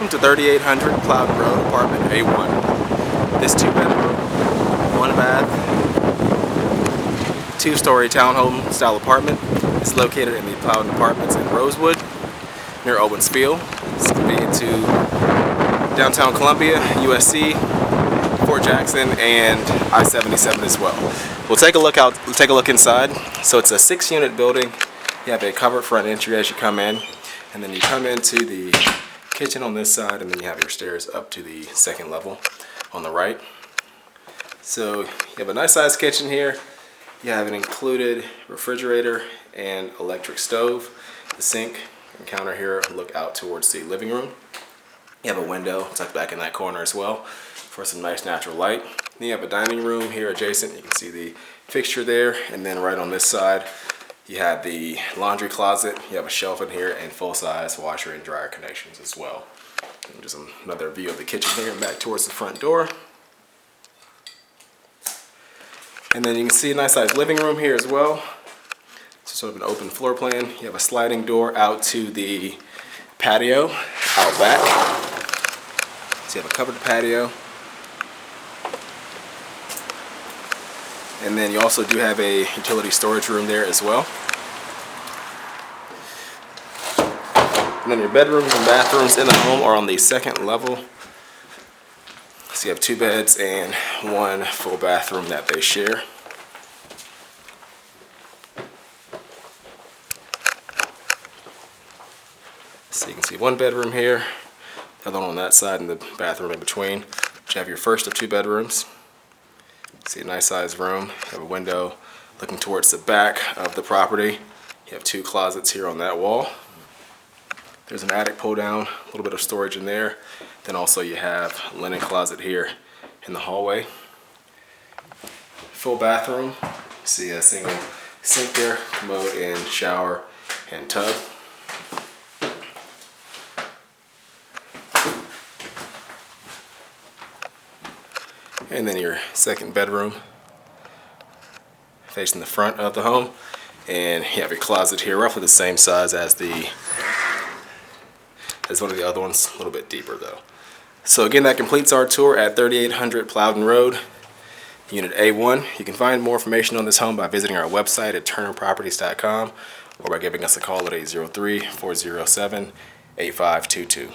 Welcome to 3800 Plowden Road, apartment A1. This 2-bedroom, 1-bath, 2-story townhome style apartment is located in the Plowden Apartments in Rosewood, near Owens Field. It's convenient to downtown Columbia, USC, Fort Jackson, and I-77 as well. We'll take a look inside. So it's a 6-unit building. You have a covered front entry as you come in, and then you come into the kitchen on this side, and then you have your stairs up to the 2nd level on the right. So you have a nice sized kitchen here. You have an included refrigerator and electric stove. The sink and counter here look out towards the living room. You have a window tucked back in that corner as well for some nice natural light. Then you have a dining room here adjacent. You can see the fixture there, and then right on this side you have the laundry closet. You have a shelf in here and full-size washer and dryer connections as well. And just another view of the kitchen here and back towards the front door. And then you can see a nice sized living room here as well. It's sort of an open floor plan. You have a sliding door out to the patio out back. So you have a covered patio. And then you also do have a utility storage room there as well. And then your bedrooms and bathrooms in the home are on the 2nd level. So you have 2 beds and 1 full bathroom that they share. So you can see 1 bedroom here, the other one on that side, and the bathroom in between. You have your first of 2 bedrooms. See a nice sized room. You have a window looking towards the back of the property. You have 2 closets here on that wall. There's an attic pull down, a little bit of storage in there. Then also you have a linen closet here in the hallway. Full bathroom. You see a single sink there, commode and shower and tub. And then your 2nd bedroom facing the front of the home, and you have your closet here, roughly the same size as one of the other ones, a little bit deeper though. So again, that completes our tour at 3800 Plowden Road, Unit A1. You can find more information on this home by visiting our website at turnerproperties.com or by giving us a call at 803-407-8522.